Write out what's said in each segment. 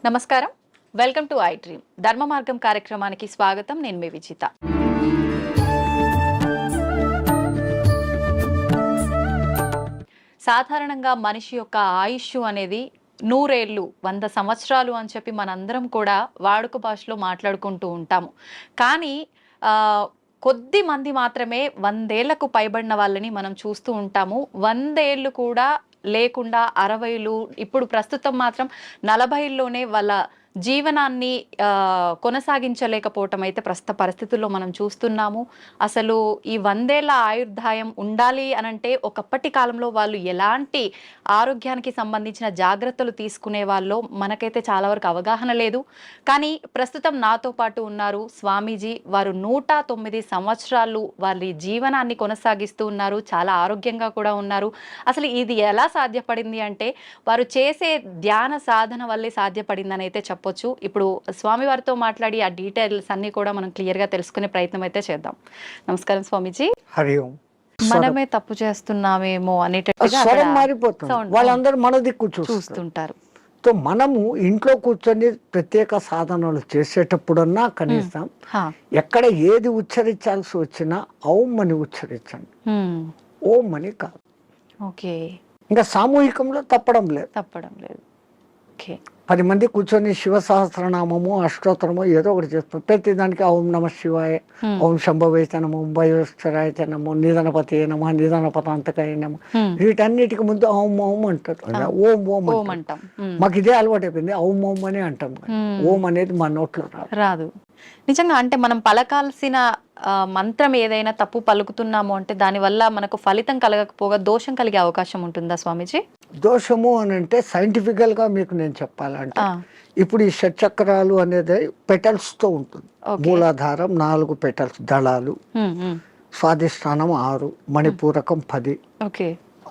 నమస్కారం, welcome to I dream. ధర్మ మార్గం కార్యక్రమానికి స్వాగతం. నేను మీ విజిత. సాధారణంగా మనిషి యొక్క ఆయుష్ అనేది 100 ఏళ్ళు 100 సంవత్సరాలు అని చెప్పి మనందరం కూడా వాడుక భాషలో మాట్లాడుకుంటూ ఉంటాము. కానీ కొద్ది మంది మాత్రమే 100 ఏళ్లకు పైబడిన వాళ్ళని మనం చూస్తూ ఉంటాము. 100 ఏళ్ళు కూడా లేకుండా 60లు, ఇప్పుడు ప్రస్తుతం మాత్రం 40లోనే వాళ్ళ జీవనాన్ని కొనసాగించలేకపోవటం అయితే ప్రస్తుత పరిస్థితుల్లో మనం చూస్తున్నాము. అసలు ఈ 100 ఏళ్ల ఆయుర్దాయం ఉండాలి అనంటే ఒకప్పటి కాలంలో వాళ్ళు ఎలాంటి ఆరోగ్యానికి సంబంధించిన జాగ్రత్తలు తీసుకునే వాళ్ళో మనకైతే చాలా వరకు అవగాహన లేదు. కానీ ప్రస్తుతం నాతో పాటు ఉన్నారు స్వామీజీ. వారు 109 సంవత్సరాలు వారి జీవనాన్ని కొనసాగిస్తూ ఉన్నారు. చాలా ఆరోగ్యంగా కూడా ఉన్నారు. అసలు ఇది ఎలా సాధ్యపడింది అంటే వారు చేసే ధ్యాన సాధన వల్లే సాధ్యపడిందని అయితే చెప్పచ్చు. ఇప్పుడు స్వామి వారితో మాట్లాడి ఆ డీటెయిల్స్ అన్ని కూడా మనం క్లియర్ గా తెలుసుకునే ప్రయత్నం అయితే చేద్దాం. నమస్కారం స్వామీజీ. హరి ఓం. మనమే తప్పు చేస్తున్నామేమో అనేటట్టుగా వాళ్ళందరూ మన దిక్కు చూస్తుంటారు. సో మనము ఇంట్లో కూర్చొని ప్రత్యేక సాధనలు చేసేటప్పుడన్నా కనీసం ఎక్కడ ఏది ఉచ్చరించాల్సి వచ్చినా ఓం అని ఉచ్చరించండి, ఓం అని కాదు. ఓకే, ఇంకా సామూహికంలో తప్పడం లేదు. 10 మంది కూర్చొని శివ సహస్రనామము అష్టోత్తరము ఏదో ఒకటి చేస్తాం. ప్రతి దానికి ఓం నమ శివాయ, ఓం శంభవైతే నమో, భయోశ్వరాయతే నమో, నిధనపతి నమ, నిధనపతాంతకాయ నమ, వీటన్నిటికి ముందు ఓం ఓం అంటారు. ఓం ఓం అంటాం. మాకు ఇదే అలవాటు అయిపోయింది, ఓం ఓం అని అంటాం. ఓం అనేది మా నోట్లో రాదు. నిజంగా అంటే మనం పలకాల్సిన మంత్రం ఏదైనా తప్పు పలుకుతున్నాము అంటే దానివల్ల మనకు ఫలితం కలగకపోగా దోషం కలిగే అవకాశం ఉంటుందా స్వామీజీ? దోషము అని అంటే సైంటిఫికల్ గా మీకు నేను చెప్పాలంటే ఇప్పుడు ఈ షట్చక్రాలు అనేది పెటల్స్ తో ఉంటుంది. మూలాధారం 4 పెటల్స్, దళాలు, స్వాధిష్టానం 6, మణిపూరకం 10,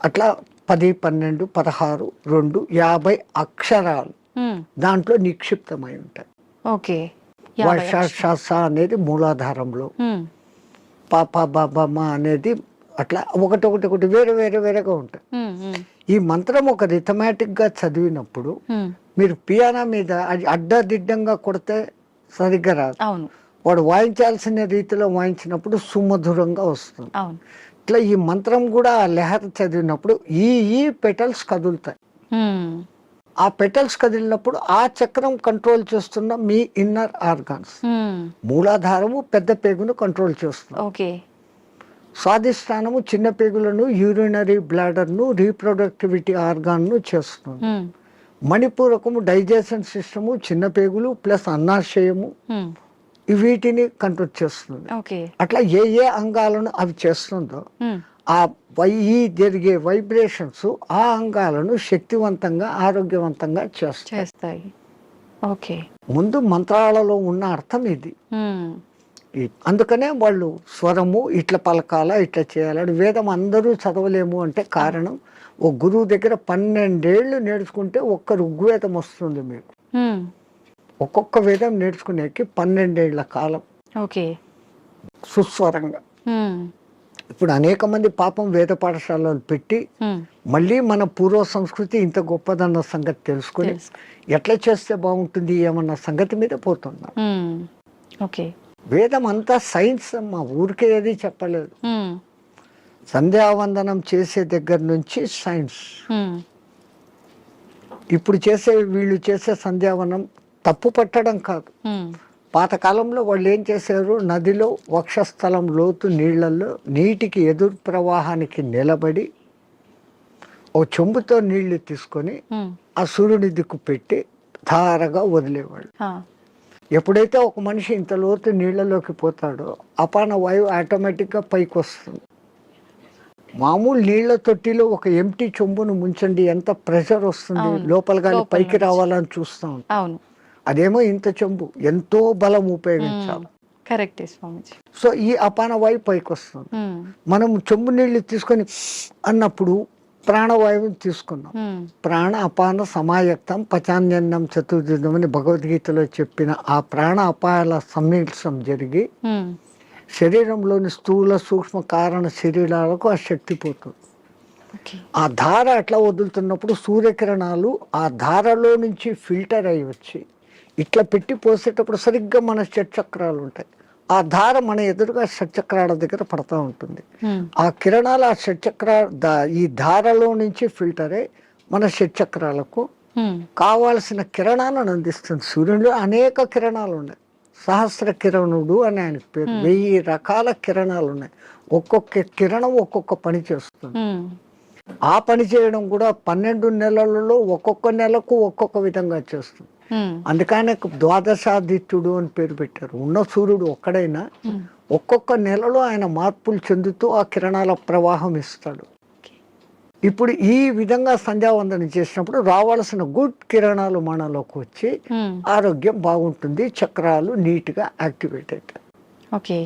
అట్లా 10, 12, 16, 2, 50 అక్షరాలు దాంట్లో నిక్షిప్తమై ఉంటాయి. వర్ష అనేది మూలాధారంలో, పాప బాబమ్మ అనేది అట్లా ఒకటి వేరే వేరేగా ఉంటాయి. ఈ మంత్రం ఒక రిథమాటిక్ గా చదివినప్పుడు మీరు పియానో మీద అది అడ్డదిడ్డంగా కొడితే సరిగ్గా రాదు. వాడు వాయించాల్సిన రీతిలో వాయించినప్పుడు సుమధురంగా వస్తుంది. ఇట్లా ఈ మంత్రం కూడా లెహర్ చదివినప్పుడు ఈ పెటల్స్ కదులుతాయి. ఆ పెటల్స్ కదిలినప్పుడు ఆ చక్రం కంట్రోల్ చేస్తున్న మీ ఇన్నర్ ఆర్గాన్స్. మూలాధారము పెద్ద పేగును కంట్రోల్ చేస్తుంది. స్వాధిష్టానము చిన్న పేగులను, యూరినరీ బ్లాడర్ ను, రీప్రొడక్టివిటీ ఆర్గాన్ ను చేస్తుంది. మణిపూరకము డైజెషన్ సిస్టము, చిన్న పేగులు ప్లస్ అన్నాశయము, వీటిని కంట్రోల్ చేస్తుంది. అట్లా ఏ అంగాలను అవి చేస్తుందో ఆ జరిగే వైబ్రేషన్స్ ఆ అంగాలను శక్తివంతంగా ఆరోగ్యవంతంగా చేస్తాయి. ముందు మంత్రాలలో ఉన్న అర్థం ఇది. అందుకనే వాళ్ళు స్వరము ఇట్లా పలకాల, ఇట్లా చేయాలని. వేదం అందరూ చదవలేము అంటే కారణం, ఓ గురువు దగ్గర 12 ఏళ్ళు నేర్చుకుంటే ఒక్క ఋగ్వేదం వస్తుంది మీకు. ఒక్కొక్క వేదం నేర్చుకునేకి 12 ఏళ్ల కాలం సుస్వరంగా. ఇప్పుడు అనేక మంది పాపం వేద పాఠశాలలు పెట్టి మళ్ళీ మన పూర్వ సంస్కృతి ఇంత గొప్పదన్న సంగతి తెలుసుకుని ఎట్లా చేస్తే బాగుంటుంది ఏమన్న సంగతి మీద పోతున్నా. వేదం అంతా సైన్స్ అమ్మా, ఊరికే ఏది చెప్పలేదు. సంధ్యావందనం చేసే దగ్గర నుంచి సైన్స్. ఇప్పుడు వీళ్ళు చేసే సంధ్యావనం తప్పు పట్టడం కాదు. పాతకాలంలో వాళ్ళు ఏం చేశారు, నదిలో వక్షస్థలం లోతు నీళ్లలో నీటికి ఎదురు ప్రవాహానికి నిలబడి ఓ చెంబుతో నీళ్లు తీసుకొని ఆ సూర్యుని దిక్కు పెట్టి ధారగా వదిలేవాళ్ళు. ఎప్పుడైతే ఒక మనిషి ఇంత లోతు నీళ్లలోకి పోతాడో అపాన వాయువు ఆటోమేటిక్గా పైకి వస్తుంది. మామూలు నీళ్ల తొట్టిలో ఒక ఎంటీ చెంబును ముంచండి, ఎంత ప్రెషర్ వస్తుంది, లోపల గాలి పైకి రావాలని చూస్తూ ఉంటాం. అదేమో ఇంత చెంబు, ఎంతో బలం ఉపయోగించాలి. సో ఈ అపాన వాయువు పైకి వస్తుంది. మనం చెంబు నీళ్లు తీసుకొని అన్నప్పుడు ప్రాణవాయువుని తీసుకున్నాం. ప్రాణ అపాన సమాయక్తం పచాన్యన్నం చతుర్జుదం అని భగవద్గీతలో చెప్పిన ఆ ప్రాణ అపాయాల సమ్మిళనం జరిగి శరీరంలోని స్థూల సూక్ష్మ కారణ శరీరాలకు ఆ శక్తి పోతుంది. ఓకే. ఆ ధార అట్లా వదులుతున్నప్పుడు సూర్యకిరణాలు ఆ ధారలో నుంచి ఫిల్టర్ అయ్యి వచ్చి ఇట్లా పెట్టి పోసేటప్పుడు సరిగ్గా మన షట్చక్రాలు ఉంటాయి. ఆ ధార మన ఎదురుగా షట్చక్రాల దగ్గర పడతా ఉంటుంది. ఆ కిరణాలు ఆ ఈ ధారలో నుంచి ఫిల్టర్ అయ్యి మన షట్చక్రాలకు కావాల్సిన కిరణాలను అందిస్తుంది. సూర్యుడిలో అనేక కిరణాలు ఉన్నాయి. సహస్ర కిరణుడు అని ఆయనకు పేరు. 1000 రకాల కిరణాలు ఉన్నాయి. ఒక్కొక్క కిరణం ఒక్కొక్క పని చేస్తుంది. ఆ పని చేయడం కూడా 12 నెలలలో ఒక్కొక్క నెలకు ఒక్కొక్క విధంగా చేస్తుంది. అందుకనే ద్వాదశాదిత్యుడు అని పేరు పెట్టారు. ఉన్న సూర్యుడు ఒక్కడైనా ఒక్కొక్క నెలలో ఆయన మార్పులు చెందుతూ ఆ కిరణాల ప్రవాహం ఇస్తాడు. ఇప్పుడు ఈ విధంగా సంధ్యావందనం చేసినప్పుడు రావాల్సిన గుడ్ కిరణాలు మనలోకి వచ్చి ఆరోగ్యం బాగుంటుంది. చక్రాలు నీట్గా యాక్టివేట్ అవుతాయి. ఓకే.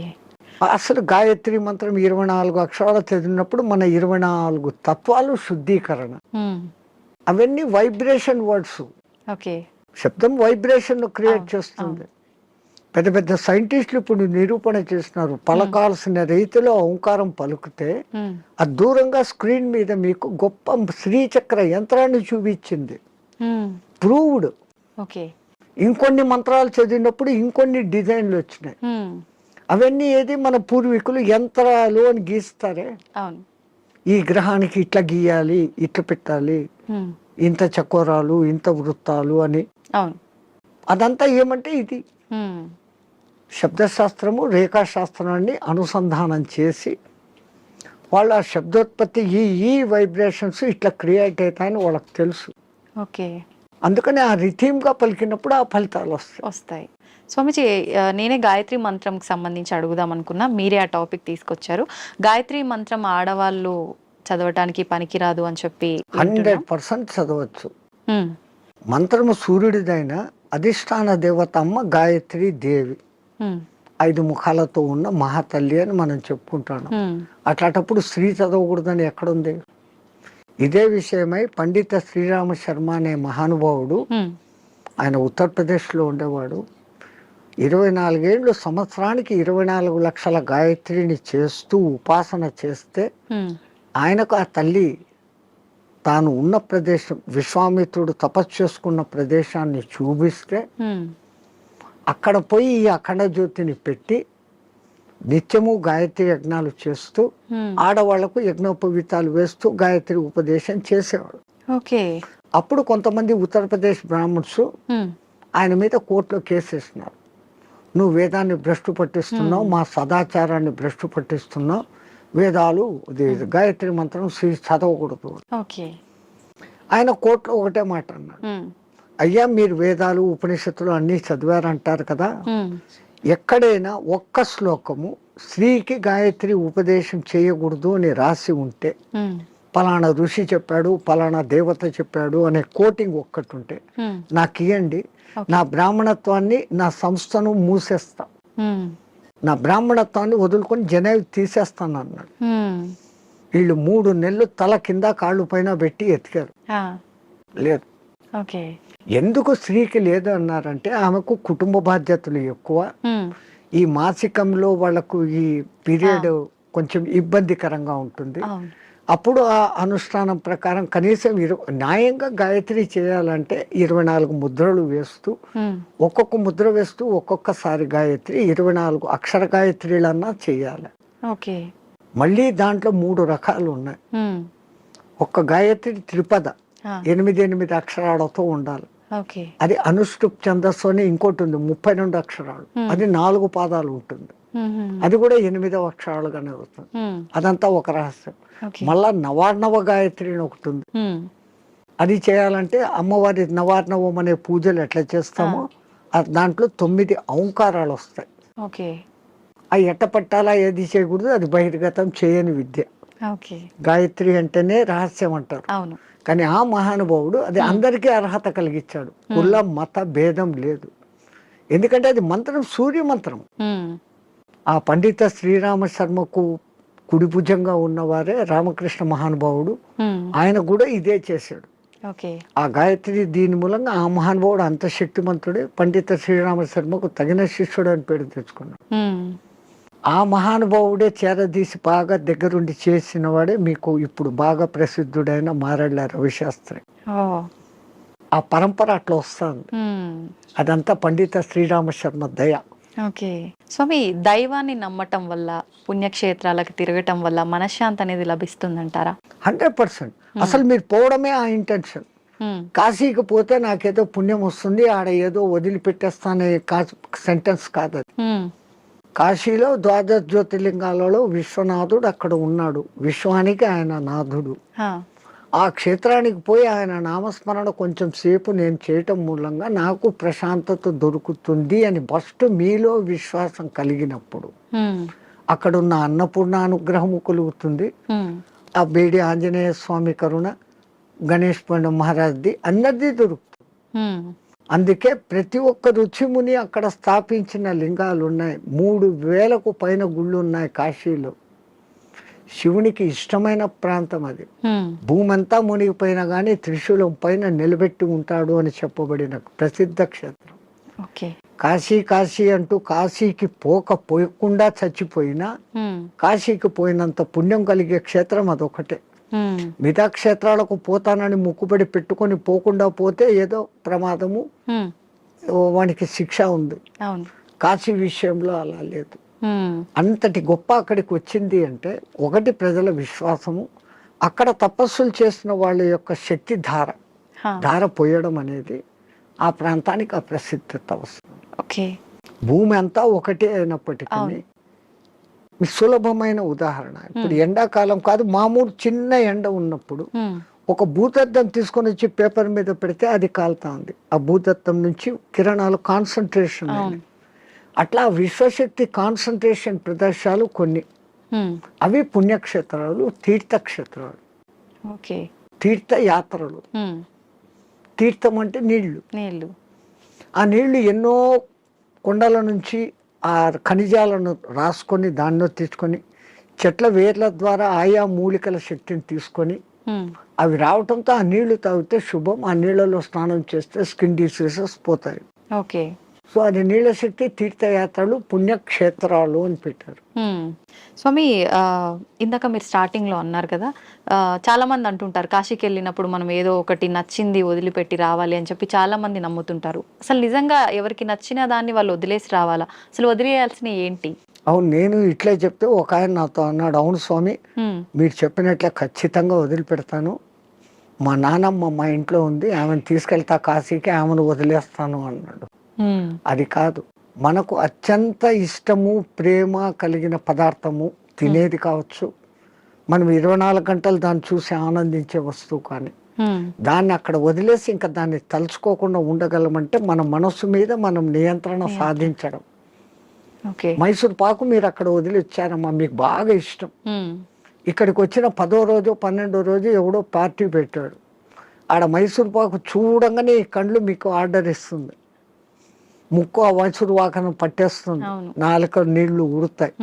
అసలు గాయత్రి మంత్రం 24 అక్షరాలు చదివినప్పుడు మన 24 తత్వాలు శుద్ధీకరణ. అవన్నీ వైబ్రేషన్ వర్డ్స్. ఓకే. శబ్దం వైబ్రేషన్ క్రియేట్ చేస్తుంది. పెద్ద పెద్ద సైంటిస్టులు ఇప్పుడు నిరూపణ చేస్తున్నారు. పలకాల్సిన రీతిలో ఓంకారం పలుకుతే అది దూరంగా స్క్రీన్ మీద మీకు గొప్ప శ్రీచక్ర యంత్రాన్ని చూపించింది. ప్రూవ్డ్. ఓకే. ఇంకొన్ని మంత్రాలు చదివినప్పుడు ఇంకొన్ని డిజైన్లు వచ్చినాయి. అవన్నీ ఏది మన పూర్వీకులు యంత్రాలు అని గీస్తారే. ఈ గ్రహానికి ఇట్లా గీయాలి, ఇట్లా పెట్టాలి, ఇంత చకోరాలు, ఇంత వృత్తాలు అని. అదంతా ఏమంటే ఇది శబ్దశాస్త్రము రేఖాశాస్త్రాన్ని అనుసంధానం చేసి వాళ్ళ శబ్దోత్పత్తి ఈ వైబ్రేషన్స్ ఇట్లా క్రియేట్ అవుతాయని వాళ్ళకి తెలుసు. ఓకే. అందుకని ఆ రిథీమ్గా పలికినప్పుడు ఆ ఫలితాలు వస్తాయి. స్వామిజీ, నేనే గాయత్రి మంత్రంకి సంబంధించి అడుగుదాం అనుకున్నా, మీరే ఆ టాపిక్ తీసుకొచ్చారు. గాయత్రి మంత్రం ఆడవాళ్ళు చదవటానికి పనికిరాదు అని చెప్పి 100% చదవచ్చు. మంత్రము సూర్యుడిదైన అధిష్టాన దేవత అమ్మ గాయత్రి దేవి 5 ముఖాలతో ఉన్న మహాతల్లి అని మనం చెప్పుకుంటాం. అట్లాంటప్పుడు స్త్రీ చదవకూడదని ఎక్కడుంది? ఇదే విషయమై పండిత శ్రీరామ శర్మ అనే మహానుభావుడు, ఆయన ఉత్తరప్రదేశ్లో ఉండేవాడు. 24 ఏళ్ళు సంవత్సరానికి 24 లక్షల గాయత్రిని చేస్తూ ఉపాసన చేస్తే ఆయనకు ఆ తల్లి తాను ఉన్న ప్రదేశం, విశ్వామిత్రుడు తపస్సు చేసుకున్న ప్రదేశాన్ని చూపిస్తే అక్కడ పోయి ఈ అఖండ జ్యోతిని పెట్టి నిత్యము గాయత్రి యజ్ఞాలు చేస్తూ ఆడవాళ్లకు యజ్ఞోపవీతాలు వేస్తూ గాయత్రి ఉపదేశం చేసేవాడు. ఓకే. అప్పుడు కొంతమంది ఉత్తరప్రదేశ్ బ్రాహ్మణ్స్ ఆయన మీద కోర్టులో కేసేసినారు. నువ్వు వేదాన్ని భ్రష్టు పట్టిస్తున్నావు, మా సదాచారాన్ని భ్రష్టు పట్టిస్తున్నావు, వేదాలు గాయత్రి మంత్రం చదవకూడదు. ఆయన కోర్టులో ఒకటే మాట అన్నాడు, అయ్యా మీరు వేదాలు ఉపనిషత్తులు అన్నీ చదివారంటారు కదా, ఎక్కడైనా ఒక్క శ్లోకము స్త్రీకి గాయత్రి ఉపదేశం చేయకూడదు అని రాసి ఉంటే, పలానా ఋషి చెప్పాడు, పలానా దేవత చెప్పాడు అనే కోటింగ్ ఒక్కటి ఉంటే నాకు ఇవ్వండి, నా బ్రాహ్మణత్వాన్ని, నా సంస్థను మూసేస్తా, నా బ్రాహ్మణత్వాన్ని వదులుకొని జనేవి తీసేస్తాను అన్నాడు. వీళ్ళు 3 నెలలు తల కింద కాళ్ళు పైన పెట్టి ఎతికారు, లేదు. ఎందుకు స్త్రీకి లేదు అన్నారంటే ఆమెకు కుటుంబ బాధ్యతలు ఎక్కువ, ఈ మాసికంలో వాళ్ళకు ఈ పీరియడ్ కొంచెం ఇబ్బందికరంగా ఉంటుంది. అప్పుడు ఆ అనుష్ఠానం ప్రకారం కనీసం న్యాయంగా గాయత్రి చేయాలంటే 24 ముద్రలు వేస్తూ, ఒక్కొక్క ముద్ర వేస్తూ ఒక్కొక్కసారి గాయత్రి 24 అక్షర గాయత్రిలన్నా చేయాలి. మళ్ళీ దాంట్లో 3 రకాలు ఉన్నాయి. ఒక్క గాయత్రి త్రిపద 8 అక్షరాలతో ఉండాలి. అది అనుష్ఠుప్ ఛందస్సు అని ఇంకోటి ఉంది 32 అక్షరాలు, అది 4 పాదాలు ఉంటుంది, అది కూడా 8వ అక్షరాలుగానే వస్తుంది. అదంతా ఒక రహస్యం. మళ్ళా నవార్ణవ గాయత్రి అని ఒకటి ఉంది, అది చేయాలంటే అమ్మవారి నవార్ణవం అనే పూజలు ఎట్లా చేస్తామో దాంట్లో 9 ఔంకారాలు వస్తాయి. అవి ఎట్ట పట్టాలా, ఏది చేయకూడదు, అది బహిర్గతం చేయని విద్య. గాయత్రి అంటేనే రహస్యం అంటారు. కానీ ఆ మహానుభావుడు అది అందరికీ అర్హత కలిగించాడు. కుల మత భేదం లేదు, ఎందుకంటే అది మంత్రం సూర్య మంత్రం. ఆ పండిత శ్రీరామ శర్మకు కుడి భుజంగా ఉన్నవారే రామకృష్ణ మహానుభావుడు, ఆయన కూడా ఇదే చేశాడు. ఆ గాయత్రి దీని మూలంగా ఆ మహానుభావుడు అంత శక్తిమంతుడే పండిత శ్రీరామ శర్మకు తగిన శిష్యుడు అని పేరు తెచ్చుకున్నాడు. ఆ మహానుభావుడే చేరదీసి బాగా దగ్గరుండి చేసిన వాడే మీకు ఇప్పుడు బాగా ప్రసిద్ధుడైన మారెళ్ళ రవిశాస్త్రి. ఓ. ఆ పరంపర అట్లా వస్తుంది. అదంతా పండిత శ్రీరామ శర్మ దయ. ఓకే స్వామి, దైవాన్ని నమ్మటం వల్ల, పుణ్యక్షేత్రాలకు తిరగటం వల్ల మనశ్శాంతి అనేది లభిస్తుందంటారా? 100%. అసలు మీరు పోవడమే ఆ ఇంటెన్షన్. కాశీకి పోతే నాకేదో పుణ్యం వస్తుంది, ఆడ ఏదో వదిలిపెట్టేస్తానే సెంటెన్స్ కాదు అది. కాశీలో ద్వాదశ జ్యోతిర్లింగాలలో విశ్వనాథుడు అక్కడ ఉన్నాడు, విశ్వానికి ఆయన నాథుడు. ఆ క్షేత్రానికి పోయి ఆయన నామస్మరణ కొంచెం సేపు నేను చేయటం మూలంగా నాకు ప్రశాంతత దొరుకుతుంది అని ఫస్ట్ మీలో విశ్వాసం కలిగినప్పుడు అక్కడున్న అన్నపూర్ణ అనుగ్రహము కలుగుతుంది. ఆ బేడి ఆంజనేయ స్వామి కరుణ, గణేష్ పండ మహారాజ్ది అందరిది దొరుకుతుంది. అందుకే ప్రతి ఒక్క రుచిముని అక్కడ స్థాపించిన లింగాలు ఉన్నాయి. 3000కు పైన గుళ్ళు ఉన్నాయి కాశీలో. శివునికి ఇష్టమైన ప్రాంతం అది. భూమి అంతా మునిగిపోయినా కానీ త్రిశూలం పైన నిలబెట్టి ఉంటాడు అని చెప్పబడిన ప్రసిద్ధ క్షేత్రం. కాశీ కాశీ అంటూ కాశీకి పోకుండా చచ్చిపోయినా కాశీకి పోయినంత పుణ్యం కలిగే క్షేత్రం అదొకటే. మిగతా క్షేత్రాలకు పోతానని ముక్కుబడి పెట్టుకొని పోకుండా పోతే ఏదో ప్రమాదము, వానికి శిక్ష ఉంది. కాశీ విషయంలో అలా లేదు. అంతటి గొప్ప అక్కడికి వచ్చింది అంటే ఒకటి ప్రజల విశ్వాసము, అక్కడ తపస్సులు చేసిన వాళ్ళ యొక్క శక్తి ధార పోయడం అనేది ఆ ప్రాంతానికి ఆ ప్రసిద్ధత వస్తుంది. భూమి అంతా ఒకటే అయినప్పటికీ సులభమైన ఉదాహరణ, ఇప్పుడు ఎండాకాలం కాదు, మామూలు చిన్న ఎండ ఉన్నప్పుడు ఒక భూతద్దం తీసుకొని వచ్చి పేపర్ మీద పెడితే అది కాలుతా ఉంది. ఆ భూతద్దం నుంచి కిరణాలు కాన్సన్ట్రేషన్. అట్లా విశ్వశక్తి కాన్సన్ట్రేషన్ ప్రదేశాలు కొన్ని, అవి పుణ్యక్షేత్రాలు, తీర్థక్షేత్రాలు, తీర్థయాత్రలు. తీర్థం అంటే నీళ్లు. ఆ నీళ్లు ఎన్నో కొండల నుంచి ఆ ఖనిజాలను రాసుకొని దానిలో తీసుకొని చెట్ల వేర్ల ద్వారా ఆయా మూలికల శక్తిని తీసుకొని అవి రావటంతో ఆ నీళ్లు తాగితే శుభం. ఆ నీళ్లలో స్నానం చేస్తే స్కిన్ డిసీజెస్ పోతాయి. సో అది నీళ్ళ శక్తి, తీర్థయాత్రలు, పుణ్యక్షేత్రాలు అని పెట్టారు. స్వామి, ఇందాక మీరు స్టార్టింగ్ లో అన్నారు కదా, చాలా మంది అంటుంటారు కాశీకి వెళ్ళినప్పుడు మనం ఏదో ఒకటి నచ్చింది వదిలిపెట్టి రావాలి అని చెప్పి చాలా మంది నమ్ముతుంటారు. అసలు నిజంగా ఎవరికి నచ్చిన దాన్ని వాళ్ళు వదిలేసి రావాలా? అసలు వదిలేయాల్సిన ఏంటి? అవును, నేను ఇట్లే చెప్తే ఒక ఆయన నాతో అన్నాడు, అవును స్వామి మీరు చెప్పినట్లే ఖచ్చితంగా వదిలిపెడతాను, మా నానమ్మ మా ఇంట్లో ఉంది, ఆమెను తీసుకెళ్తా కాశీకి, ఆమెను వదిలేస్తాను అన్నాడు. అది కాదు, మనకు అత్యంత ఇష్టము ప్రేమ కలిగిన పదార్థము తినేది కావచ్చు, మనం 24 గంటలు దాన్ని చూసి ఆనందించే వస్తువు, కానీ దాన్ని అక్కడ వదిలేసి ఇంకా దాన్ని తలుచుకోకుండా ఉండగలమంటే మన మనస్సు మీద మనం నియంత్రణ సాధించడం. మైసూర్ పాకు మీరు అక్కడ వదిలి వచ్చారమ్మా, మీకు బాగా ఇష్టం. ఇక్కడికి వచ్చిన 10వ రోజు 12వ రోజు ఎవడో పార్టీ పెట్టాడు, ఆడ మైసూర్ పాకు చూడంగానే ఈ కళ్ళు మీకు ఆర్డర్ ఇస్తుంది, ముక్కు ఆ మైసూర్ వాకను పట్టేస్తుంది, నాలుక నీళ్లు ఉడతాయి.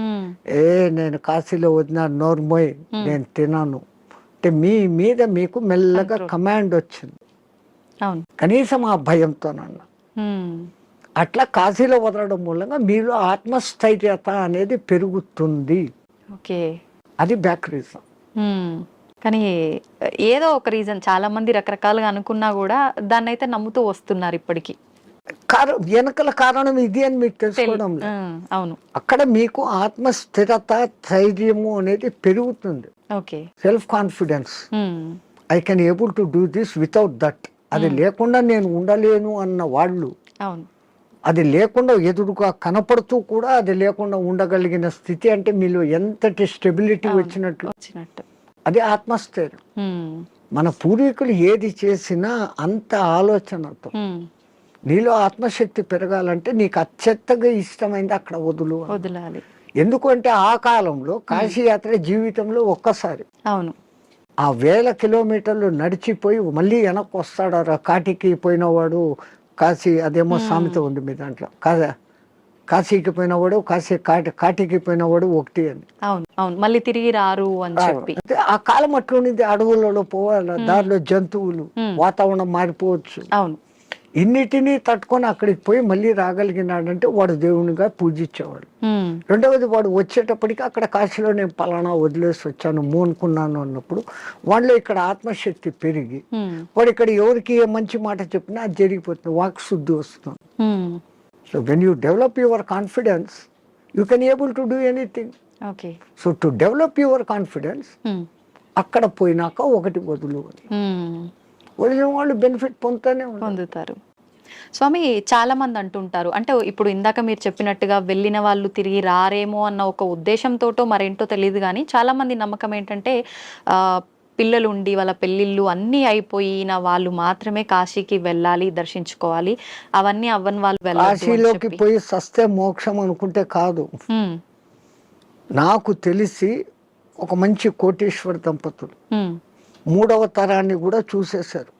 నేను కాశీలో వదిన నోర్మోయ్ నేను తినాను అంటే మీ మీద మీకు మెల్లగా కమాండ్ వచ్చింది, కనీసం ఆ భయంతోనన్నా. అట్లా కాశీలో వదలడం మూలంగా మీలో ఆత్మస్థైర్యత అనేది పెరుగుతుంది. అది బ్యాక్ రీజన్. కానీ ఏదో ఒక రీజన్, చాలా మంది రకరకాలుగా అనుకున్నా కూడా దాన్ని అయితే నమ్ముతూ వస్తున్నారు ఇప్పటికీ. వెనకల కారణం ఇది అని మీకు తెలుసుకోవడం. అవును, అక్కడ మీకు ఆత్మస్థిరత, ధైర్యము అనేది పెరుగుతుంది. Self confidence, I can able to do this without that. అది లేకుండా నేను ఉండలేను అన్న వాళ్ళు, అది లేకుండా ఎదురుగా కనపడుతూ కూడా అది లేకుండా ఉండగలిగిన స్థితి అంటే మీలో ఎంతటి స్టెబిలిటీ వచ్చినట్లు. అది ఆత్మస్థైర్యం. మన పూర్వీకులు ఏది చేసినా అంత ఆలోచనతో. నీలో ఆత్మశక్తి పెరగాలంటే నీకు అత్యంతగా ఇష్టమైంది అక్కడ వదలాలి. ఎందుకంటే ఆ కాలంలో కాశీ యాత్ర జీవితంలో ఒక్కసారి. అవును, ఆ 1000 కిలోమీటర్లు నడిచిపోయి మళ్ళీ వెనక్కి వస్తాడు. కాటికి పోయినవాడు కాశీ, అదేమో సామెత ఉంది మీ దాంట్లో, కాశీకి పోయినవాడు కాటికి పోయినవాడు ఒకటి అని. అవును, మళ్ళీ తిరిగి రారు అని చెప్పి. ఆ కాలం అట్లుంది, అడవులలో పోవాలి, దారిలో జంతువులు, వాతావరణం మారిపోవచ్చు. అవును, ఇన్నిటినీ తట్టుకొని అక్కడికి పోయి మళ్ళీ రాగలిగినాడంటే వాడు దేవునిగా పూజించేవాడు. రెండవది, వాడు వచ్చేటప్పటికి అక్కడ కాశీలో నేను పలానా వదిలేసి వచ్చాను మోనుకున్నాను అన్నప్పుడు వాళ్ళలో ఇక్కడ ఆత్మశక్తి పెరిగి వాడు ఇక్కడ ఎవరికి ఏ మంచి మాట చెప్పినా అది జరిగిపోతుంది, వాక్ శుద్ధి వస్తుంది. So when you develop your confidence you can able to do anything. So to develop your confidence అక్కడ పోయినాక ఒకటి వదులు వదిలిన వాళ్ళు బెనిఫిట్ పొందుతారు. స్వామి, చాలా మంది అంటుంటారు, అంటే ఇప్పుడు ఇందాక మీరు చెప్పినట్టుగా వెళ్ళిన వాళ్ళు తిరిగి రారేమో అన్న ఒక ఉద్దేశంతోటో మరేంటో తెలియదు, కానీ చాలా మంది నమ్మకం ఏంటంటే పిల్లలు ఉండి వాళ్ళ పెళ్ళిళ్ళు అన్నీ అయిపోయిన వాళ్ళు మాత్రమే కాశీకి వెళ్ళాలి, దర్శించుకోవాలి, అవన్నీ అవ్వని వాళ్ళు కాశీలోకి పోయి సస్తే మోక్షం అనుకుంటే కాదు. నాకు తెలిసి ఒక మంచి కోటీశ్వర దంపతులు 3వ తరాన్ని కూడా చూసేశారు.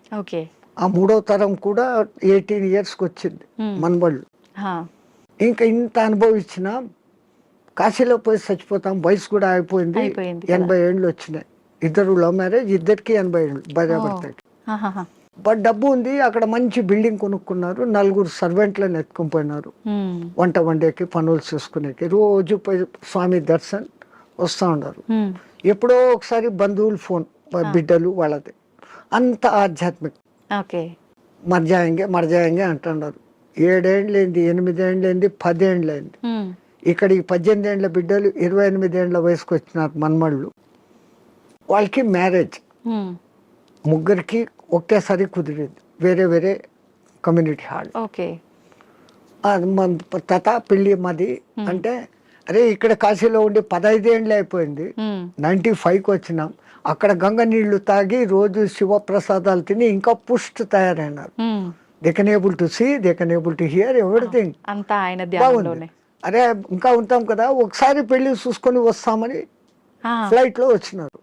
ఆ 3వ తరం కూడా 18 yearsకి వచ్చింది మనబళ్ళు. ఇంకా ఇంత అనుభవించిన కాశీలో పోయి చచ్చిపోతాం, వయసు కూడా అయిపోయింది, 80 ఏళ్ళు వచ్చినాయి. ఇద్దరు లవ్ మ్యారేజ్, ఇద్దరికి 80 ఏళ్ళు భార్యాభర్తకి. బట్ డబ్బు ఉంది, అక్కడ మంచి బిల్డింగ్ కొనుక్కున్నారు, 4 సర్వెంట్లను ఎత్తుకొని పోయినారు, వంట వండేకి పనులు చేసుకునేకి. రోజు పోయి స్వామి దర్శన్ వస్తూ ఉన్నారు. ఎప్పుడో ఒకసారి బంధువులు ఫోన్, బిడ్డలు వాళ్ళది. అంత ఆధ్యాత్మిక మర్జాయంగే అంటున్నారు. 7 ఏళ్ళైంది, 8 ఏళ్ళైంది, 10 ఏళ్ళైంది. ఇక్కడ ఈ 18 ఏళ్ళ బిడ్డలు 28 ఏళ్ళ వయసుకు వచ్చినారు మనమళ్ళు. వాళ్ళకి మ్యారేజ్ ముగ్గురికి ఒకేసారి కుదిరింది, వేరే వేరే కమ్యూనిటీ హాల్. తత పెళ్ళి మాది అంటే, అరే ఇక్కడ కాశీలో ఉండి 15 ఏళ్ళు అయిపోయింది, 95కి వచ్చినాం, అక్కడ గంగ నీళ్లు తాగి రోజు శివప్రసాదాలు తిని ఇంకా పుష్టి తయారైనారు. They can able to see, they can able to hear everything. బాగుంది. అరే ఇంకా ఉంటాం కదా, ఒకసారి పెళ్లి చూసుకొని వస్తామని ఫ్లైట్ లో వచ్చినారు.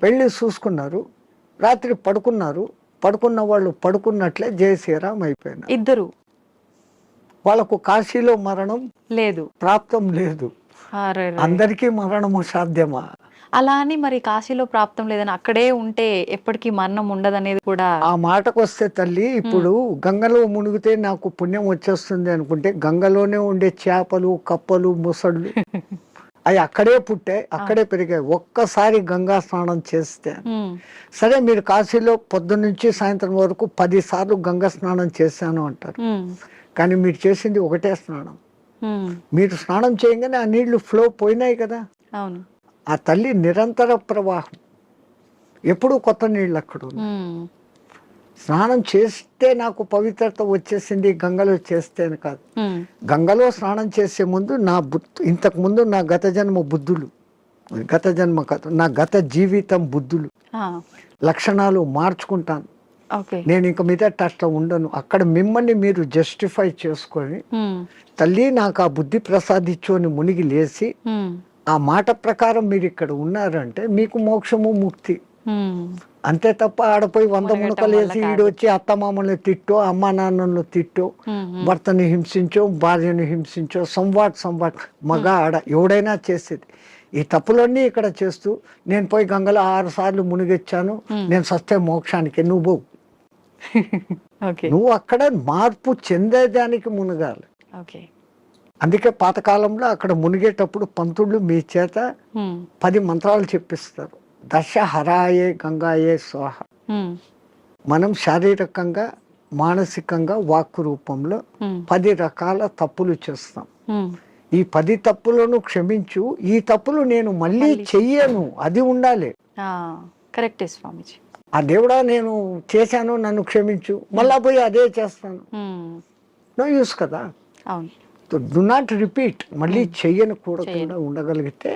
పెళ్లి చూసుకున్నారు, రాత్రి పడుకున్నారు. పడుకున్న వాళ్ళు పడుకున్నట్లే జయ శ్రీరామ్ అయిపోయినారు ఇద్దరు. వాళ్ళకు కాశీలో మరణం లేదు, ప్రాప్తం లేదు. అందరికీ మరణము సాధ్యమా? అలా అని మరి కాశీలో ప్రాప్తం లేదని అక్కడే ఉంటే ఎప్పటికీ మరణం ఉండదనేది కూడా. ఆ మాటకు వస్తే తల్లి, ఇప్పుడు గంగలో మునిగితే నాకు పుణ్యం వచ్చేస్తుంది అనుకుంటే, గంగలోనే ఉండే చేపలు, కప్పలు, ముసళ్ళు అవి అక్కడే పుట్టాయి, అక్కడే పెరిగాయి. ఒక్కసారి గంగా స్నానం చేస్తే, సరే మీరు కాశీలో పొద్దున్న నుంచి సాయంత్రం వరకు 10 సార్లు గంగా స్నానం చేశాను అంటారు, కానీ మీరు చేసింది ఒకటే స్నానం. మీరు స్నానం చేయగానే ఆ నీళ్లు ఫ్లో పోయినాయి కదా. ఆ తల్లి నిరంతర ప్రవాహం, ఎప్పుడూ కొత్త నీళ్ళు అక్కడ ఉన్నాయి. స్నానం చేస్తే నాకు పవిత్రత వచ్చేసింది గంగలో చేస్తే కాదు. గంగలో స్నానం చేసే ముందు ఇంతకు ముందు నా గత జన్మ బుద్ధులు, గత జన్మ కాదు, నా గత జీవితం బుద్ధులు, లక్షణాలు మార్చుకుంటాను. నేను ఇంక మీద అట్లా ఉండను. అక్కడ మిమ్మల్ని మీరు జస్టిఫై చేసుకొని, తల్లి నాకు ఆ బుద్ధి ప్రసాదించు అని మునిగి లేచి, ఆ మాట ప్రకారం మీరు ఇక్కడ ఉన్నారంటే మీకు మోక్షము, ముక్తి. అంతే తప్ప ఆడపోయి 100 మునకలు వేసి ఈడొచ్చి అత్తమామల్ని తిట్టో, అమ్మా నాన్నను తిట్టో, భర్తని హింసించో, భార్యను హింసించో, సంవాట్ మగ ఆడ ఎవడైనా చేసేది. ఈ తప్పులన్నీ ఇక్కడ చేస్తూ, నేను పోయి గంగలో 6 సార్లు మునిగొచ్చాను, నేను సస్తే మోక్షానికి, నువ్వు నువ్వు అక్కడ మార్పు చెందేదానికి మునగాలి. అందుకే పాతకాలంలో అక్కడ మునిగేటప్పుడు పంతుళ్ళు మీ చేత 10 మంత్రాలు చెప్పిస్తారు. దశ హరాయే గంగాయే స్వాహ. మనం శారీరకంగా, మానసికంగా, వాక్కు రూపంలో 10 రకాల తప్పులు చేస్తాం. ఈ 10 తప్పులను క్షమించు, ఈ తప్పులు నేను మళ్ళీ చెయ్యను, అది ఉండాలి. కరెక్టే స్వామిజీ. ఆ దేవుడా నేను చేశాను, నన్ను క్షమించు, మళ్ళా పోయి అదే చేస్తాను, నో యూస్ కదా. Do not repeat. మళ్ళీ చెయ్యను కూడా ఉండగలిగితే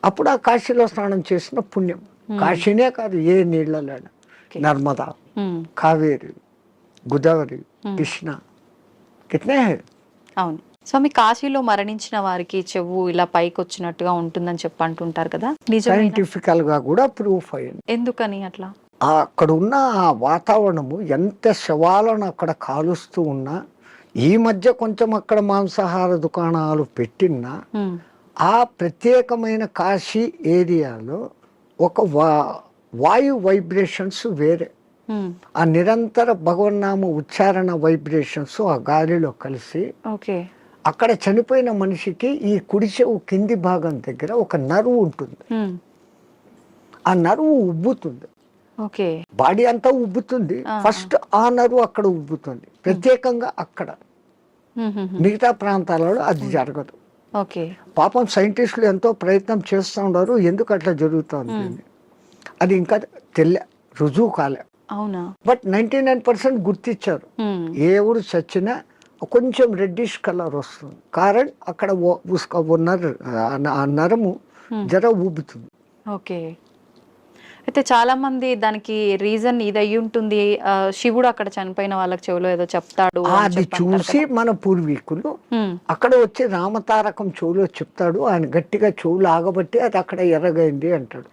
అప్పుడు ఆ కాశీలో స్నానం చేసిన పుణ్యం. కాశీనే కాదు, ఏ నీళ్ళలో, నర్మదా, కావేరి, గోదావరి, కృష్ణ, కితనే. అవును స్వామి, కాశీలో మరణించిన వారికి చెవు ఇలా పైకి వచ్చినట్టుగా ఉంటుందని చెప్పి అంటుంటారు కదా, సైంటిఫికల్ గా కూడా ప్రూఫ్ అయింది. ఎందుకని అట్లా? అక్కడ ఉన్న ఆ వాతావరణము, ఎంత శవాలను అక్కడ కాలుస్తూ ఉన్నా, ఈ మధ్య కొంచెం అక్కడ మాంసాహార దుకాణాలు పెట్టినా, ఆ ప్రత్యేకమైన కాశీ ఏరియాలో ఒక వాయు వైబ్రేషన్స్ వేరే. ఆ నిరంతర భగవన్నామ ఉచ్చారణ వైబ్రేషన్స్ ఆ గాలిలో కలిసి ఓకే. అక్కడ చనిపోయిన మనిషికి ఈ కుడి చెవు కింది భాగం దగ్గర ఒక నరువు ఉంటుంది. ఆ నరువు ఉబ్బుతుంది. ఓకే. బాడీ అంతా ఉబ్బుతుంది, ఫస్ట్ ఆ నరువు అక్కడ ఉబ్బుతుంది, ప్రత్యేకంగా అక్కడ. మిగతా ప్రాంతాలలో అది జరగదు. ఓకే. పాపం సైంటిస్టులు ఎంతో ప్రయత్నం చేస్తూ ఉన్నారు, ఎందుకు అట్లా జరుగుతుంది అని. అది ఇంకా రుజువు కాలే. అవునా? బట్ 99% గుర్తించారు. ఏ ఊరు చచ్చినా కొంచెం రెడ్డిష్ కలర్ వస్తుంది, కారణం అక్కడ ఆ నరము జర ఊబుతుంది. ఓకే. అయితే చాలా మంది దానికి రీజన్ ఇది అయ్యి ఉంటుంది, శివుడు అక్కడ చనిపోయిన వాళ్ళకి చెవులో ఏదో చెప్తాడు అది చూసి మన పూర్వీకులు అక్కడ వచ్చి రామతారకం చెవులో చెప్తాడు, ఆయన గట్టిగా చెవులు ఆగబట్టి అది అక్కడ ఎర్రగైంది అంటాడు.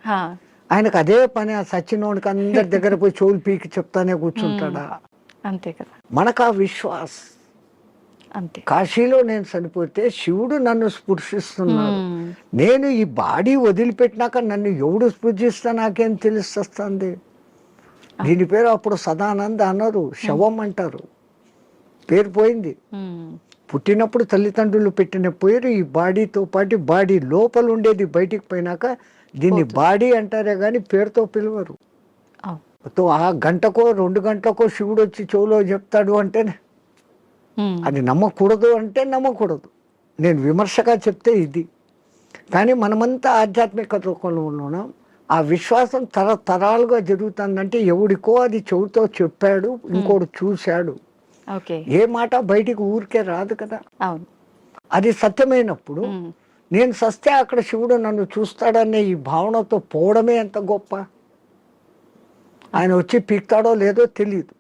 ఆయనకు అదే పని, ఆ సచ్చినోడికి అందరి దగ్గర పోయి చెవులు పీకి చెప్తానే కూర్చుంటాడా? అంతే కదా. మనకు ఆ విశ్వాస్ అంతే. కాశీలో నేను చనిపోతే శివుడు నన్ను స్పృశిస్తున్నాడు, నేను ఈ బాడీ వదిలిపెట్టినాక నన్ను ఎవడు స్పృశిస్తా నాకేం తెలుస్తుంది. దీని పేరు అప్పుడు సదానంద అన్నారు, శవం అంటారు, పేరు పోయింది. పుట్టినప్పుడు తల్లిదండ్రులు పెట్టిన పేరు ఈ బాడీతో పాటు బాడీ లోపల ఉండేది బయటికి పోయినాక దీన్ని బాడీ అంటారే కానీ పేరుతో పిలవరు. ఆ గంటకో 2 గంటలకో శివుడు వచ్చి చెవులో చెప్తాడు అంటే అది నమ్మకూడదు అంటే నమ్మకూడదు. నేను విమర్శగా చెప్తే ఇది. కానీ మనమంతా ఆధ్యాత్మిక లోకంలో ఆ విశ్వాసం తరతరాలుగా జరుగుతుందంటే ఎవడికో అది చెవుతో చెప్పాడు, ఇంకోటి చూశాడు. ఏ మాట బయటికి ఊరికే రాదు కదా. అది సత్యమైనప్పుడు నేను సస్తే అక్కడ శివుడు నన్ను చూస్తాడనే ఈ భావనతో పోవడమే ఎంత గొప్ప. ఆయన వచ్చి పీక్తాడో లేదో తెలియదు,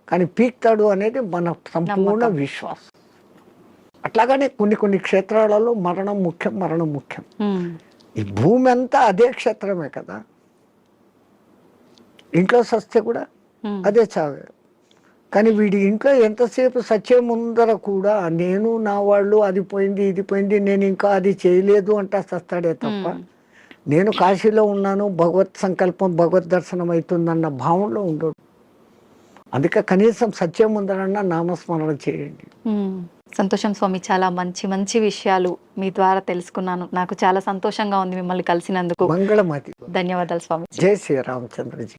కానీ పీక్తాడు అనేది మన సంపూర్ణ విశ్వాసం. అట్లాగనే కొన్ని క్షేత్రాలలో మరణం ముఖ్యం. ఈ భూమి అంతా అదే క్షేత్రమే కదా. ఇంట్లో సస్తే కూడా అదే చావే. కానీ వీడి ఇంట్లో ఎంతసేపు సత్యం ముందర కూడా నేను నా వాళ్ళు అది పోయింది ఇది పోయింది నేను ఇంకా అది చేయలేదు అంటా సస్తాడే తప్ప నేను కాశీలో ఉన్నాను, భగవత్ సంకల్పం భగవద్ దర్శనం అవుతుందన్న భావనలో ఉండడు. అందుకే కనీసం సత్యం ముందరన్నా నామస్మరణ చేయండి. సంతోషం స్వామి, చాలా మంచి విషయాలు మీ ద్వారా తెలుసుకున్నాను. నాకు చాలా సంతోషంగా ఉంది మిమ్మల్ని కలిసినందుకు. మంగళమతి. ధన్యవాదాలు స్వామి. జై శ్రీరామచంద్రజీ.